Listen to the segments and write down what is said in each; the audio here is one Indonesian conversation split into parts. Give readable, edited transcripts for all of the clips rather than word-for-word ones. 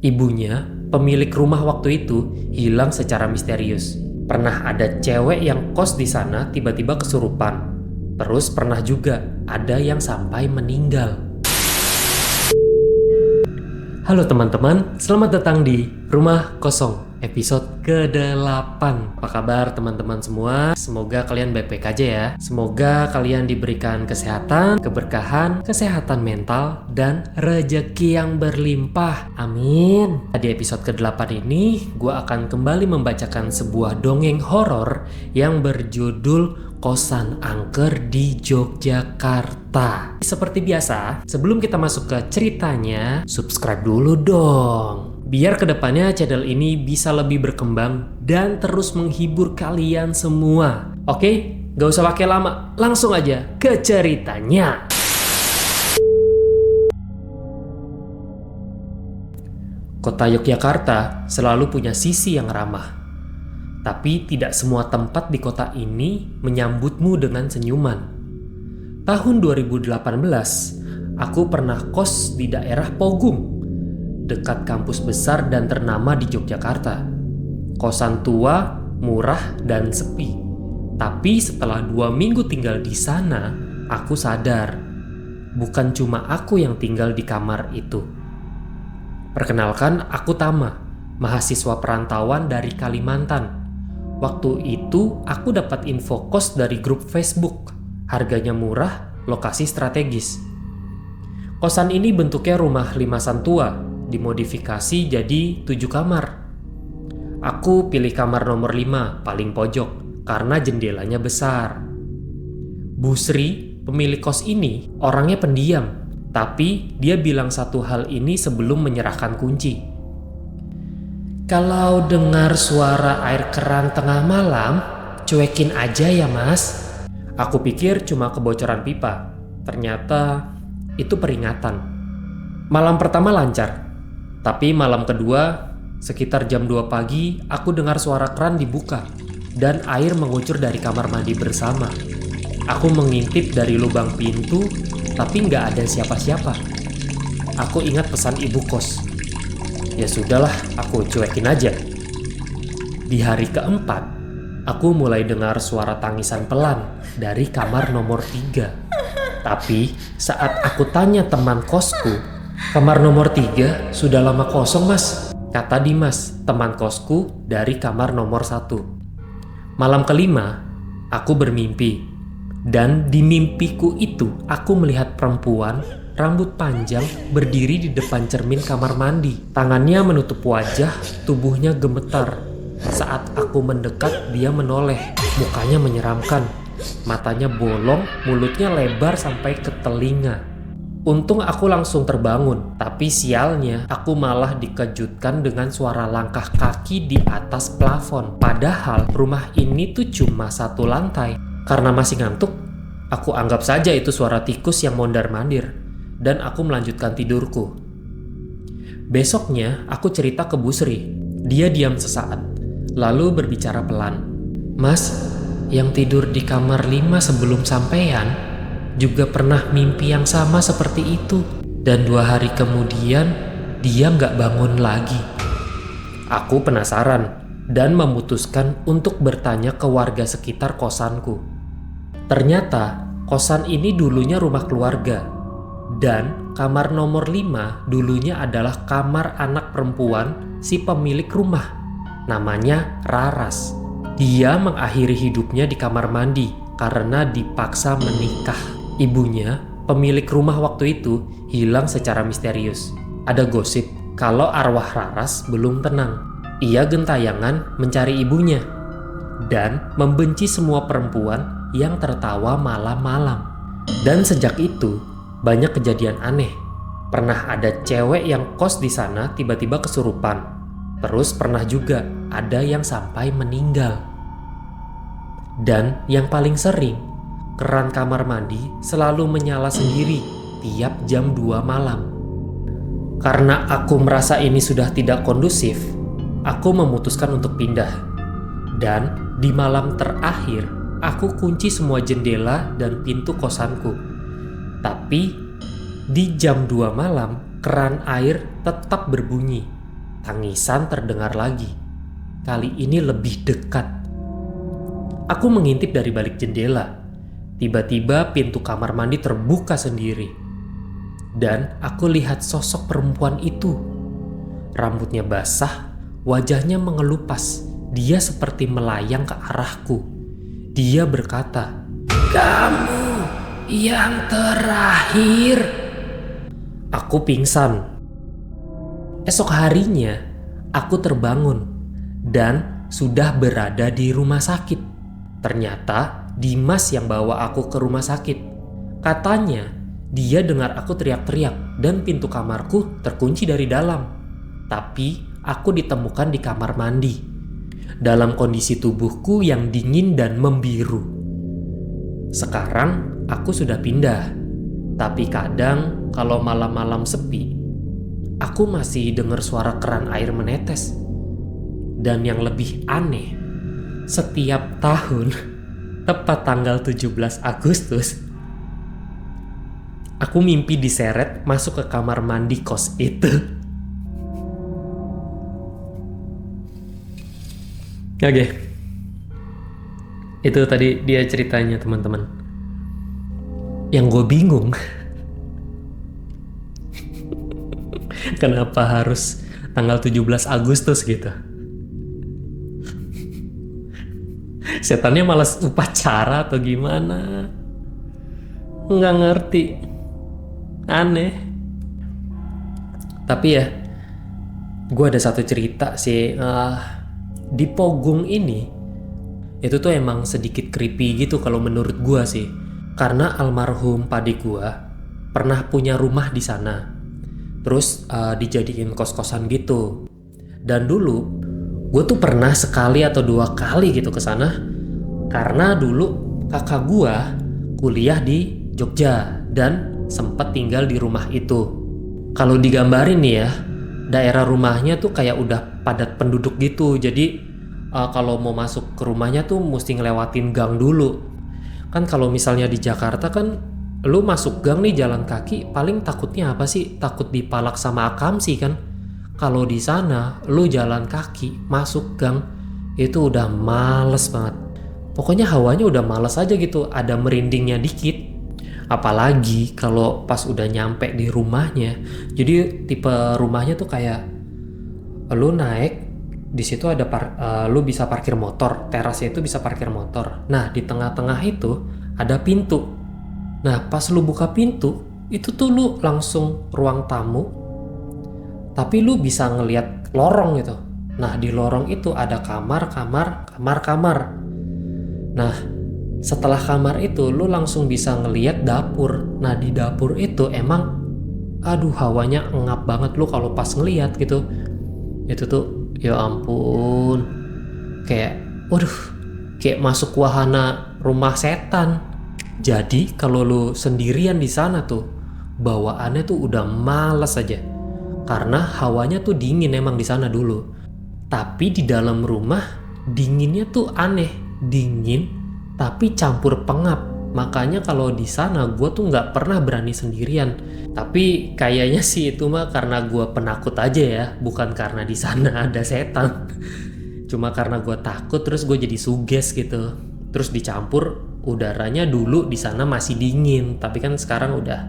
Ibunya, pemilik rumah waktu itu, hilang secara misterius. Pernah ada cewek yang kos di sana tiba-tiba kesurupan. Terus pernah juga ada yang sampai meninggal. Halo teman-teman, selamat datang di Rumah Kosong, episode ke-8. Apa kabar teman-teman semua? Semoga kalian baik-baik aja ya. Semoga kalian diberikan kesehatan, keberkahan, kesehatan mental, dan rejeki yang berlimpah. Amin. Di episode ke-8 ini, gue akan kembali membacakan sebuah dongeng horor yang berjudul Kosan Angker di Yogyakarta. Seperti biasa, sebelum kita masuk ke ceritanya, subscribe dulu dong. Biar kedepannya channel ini bisa lebih berkembang dan terus menghibur kalian semua. Oke, gak usah pakai lama, langsung aja ke ceritanya. Kota Yogyakarta selalu punya sisi yang ramah. Tapi tidak semua tempat di kota ini menyambutmu dengan senyuman. Tahun 2018, aku pernah kos di daerah Pogung, dekat kampus besar dan ternama di Yogyakarta. Kosan tua, murah, dan sepi. Tapi setelah 2 minggu tinggal di sana, aku sadar, bukan cuma aku yang tinggal di kamar itu. Perkenalkan, aku Tama, mahasiswa perantauan dari Kalimantan. Waktu itu aku dapat info kos dari grup Facebook. Harganya murah, lokasi strategis. Kosan ini bentuknya rumah limasan tua, dimodifikasi jadi 7 kamar. Aku pilih kamar nomor 5, paling pojok, karena jendelanya besar. Bu Sri, pemilik kos ini, orangnya pendiam, tapi dia bilang satu hal ini sebelum menyerahkan kunci. Kalau dengar suara air keran tengah malam, cuekin aja ya mas. Aku pikir cuma kebocoran pipa. Ternyata itu peringatan. Malam pertama lancar. Tapi malam kedua, sekitar jam 2 pagi, aku dengar suara keran dibuka. Dan air mengucur dari kamar mandi bersama. Aku mengintip dari lubang pintu, tapi nggak ada siapa-siapa. Aku ingat pesan ibu kos. Ya sudahlah, aku cuekin aja. Di hari keempat, aku mulai dengar suara tangisan pelan dari kamar nomor 3. Tapi saat aku tanya teman kosku, kamar nomor 3 sudah lama kosong mas, kata Dimas, teman kosku dari kamar nomor 1. Malam kelima, aku bermimpi. Dan di mimpiku itu, aku melihat perempuan rambut panjang berdiri di depan cermin kamar mandi. Tangannya menutup wajah, tubuhnya gemetar. Saat aku mendekat, dia menoleh. Mukanya menyeramkan. Matanya bolong, mulutnya lebar sampai ke telinga. Untung aku langsung terbangun, tapi sialnya aku malah dikejutkan dengan suara langkah kaki di atas plafon. Padahal rumah ini tuh cuma 1 lantai. Karena masih ngantuk, aku anggap saja itu suara tikus yang mondar-mandir. Dan aku melanjutkan tidurku. Besoknya aku cerita ke Bu Sri. Dia diam sesaat, lalu berbicara pelan. Mas, yang tidur di kamar 5 sebelum sampean juga pernah mimpi yang sama seperti itu. Dan 2 hari kemudian dia nggak bangun lagi. Aku penasaran dan memutuskan untuk bertanya ke warga sekitar kosanku. Ternyata kosan ini dulunya rumah keluarga. Dan kamar nomor 5 dulunya adalah kamar anak perempuan si pemilik rumah. Namanya Raras. Dia mengakhiri hidupnya di kamar mandi karena dipaksa menikah. Ibunya, pemilik rumah waktu itu, hilang secara misterius. Ada gosip kalau arwah Raras belum tenang. Ia gentayangan mencari ibunya dan membenci semua perempuan yang tertawa malam-malam. Dan sejak itu, banyak kejadian aneh. Pernah ada cewek yang kos di sana tiba-tiba kesurupan. Terus pernah juga ada yang sampai meninggal. Dan yang paling sering, keran kamar mandi selalu menyala sendiri tiap jam 2 malam. Karena aku merasa ini sudah tidak kondusif, aku memutuskan untuk pindah. Dan di malam terakhir, aku kunci semua jendela dan pintu kosanku. Tapi di jam 2 malam, keran air tetap berbunyi. tangisan terdengar lagi. Kali ini lebih dekat. Aku mengintip dari balik jendela. Tiba-tiba pintu kamar mandi terbuka sendiri. Dan aku lihat sosok perempuan itu. Rambutnya basah, wajahnya mengelupas. Dia seperti melayang ke arahku. Dia berkata, "Kamu yang terakhir." Aku pingsan. Esok harinya, aku terbangun dan sudah berada di rumah sakit. Ternyata Dimas yang bawa aku ke rumah sakit. Katanya, dia dengar aku teriak-teriak dan pintu kamarku terkunci dari dalam. Tapi aku ditemukan di kamar mandi, dalam kondisi tubuhku yang dingin dan membiru. Sekarang aku sudah pindah, tapi kadang kalau malam-malam sepi, aku masih dengar suara keran air menetes. Dan yang lebih aneh, setiap tahun, tepat tanggal 17 Agustus, aku mimpi diseret masuk ke kamar mandi kos itu. Oke. Itu tadi dia ceritanya, teman-teman. Yang gue bingung, kenapa harus tanggal 17 Agustus gitu? Setannya malas upacara atau gimana? Nggak ngerti. Aneh. Tapi ya, gue ada satu cerita sih. Di Pogung ini, itu tuh emang sedikit creepy gitu kalau menurut gue sih. Karena almarhum pade gue pernah punya rumah di sana. Terus dijadiin kos-kosan gitu. Dan dulu gue tuh pernah sekali atau 2 kali gitu ke sana. Karena dulu kakak gue kuliah di Jogja dan sempat tinggal di rumah itu. Kalau digambarin nih ya, daerah rumahnya tuh kayak udah padat penduduk gitu. Jadi kalau mau masuk ke rumahnya tuh mesti ngelewatin gang dulu. Kan kalau misalnya di Jakarta kan lu masuk gang nih jalan kaki, paling takutnya apa sih? Takut dipalak sama akamsi kan. Kalau di sana lu jalan kaki masuk gang itu udah males banget. Pokoknya hawanya udah males aja gitu, ada merindingnya dikit. Apalagi kalau pas udah nyampe di rumahnya. Jadi tipe rumahnya tuh kayak lu naik, di situ ada lu bisa parkir motor, terasnya itu bisa parkir motor. Nah, di tengah-tengah itu ada pintu. Nah, pas lu buka pintu, itu tuh lu langsung ruang tamu. Tapi lu bisa ngelihat lorong gitu. Nah, di lorong itu ada kamar. Nah, setelah kamar itu lu langsung bisa ngelihat dapur. Nah, di dapur itu emang hawanya ngap banget lu kalau pas ngelihat gitu. Itu tuh ya ampun. Kayak kayak masuk wahana rumah setan. Jadi kalau lu sendirian di sana tuh bawaannya tuh udah malas aja. Karena hawanya tuh dingin emang di sana dulu. Tapi di dalam rumah dinginnya tuh aneh. Dingin tapi campur pengap. Makanya kalau di sana gue tuh nggak pernah berani sendirian. Tapi kayaknya sih itu mah karena gue penakut aja ya, bukan karena di sana ada setan. Cuma karena gue takut terus gue jadi suges gitu. Terus dicampur udaranya dulu di sana masih dingin, tapi kan sekarang udah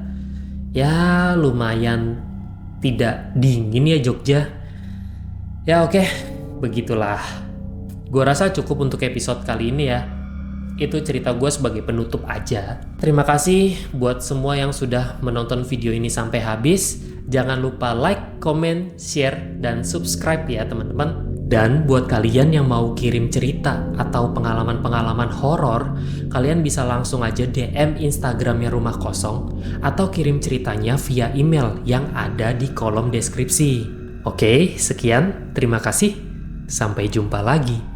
ya lumayan tidak dingin ya Jogja. Ya oke, begitulah. Gue rasa cukup untuk episode kali ini ya. Itu cerita gue sebagai penutup aja. Terima kasih buat semua yang sudah menonton video ini sampai habis. Jangan lupa like, comment, share, dan subscribe ya teman-teman. Dan buat kalian yang mau kirim cerita atau pengalaman-pengalaman horor, kalian bisa langsung aja DM Instagramnya Rumah Kosong atau kirim ceritanya via email yang ada di kolom deskripsi. Oke, sekian. Terima kasih. Sampai jumpa lagi.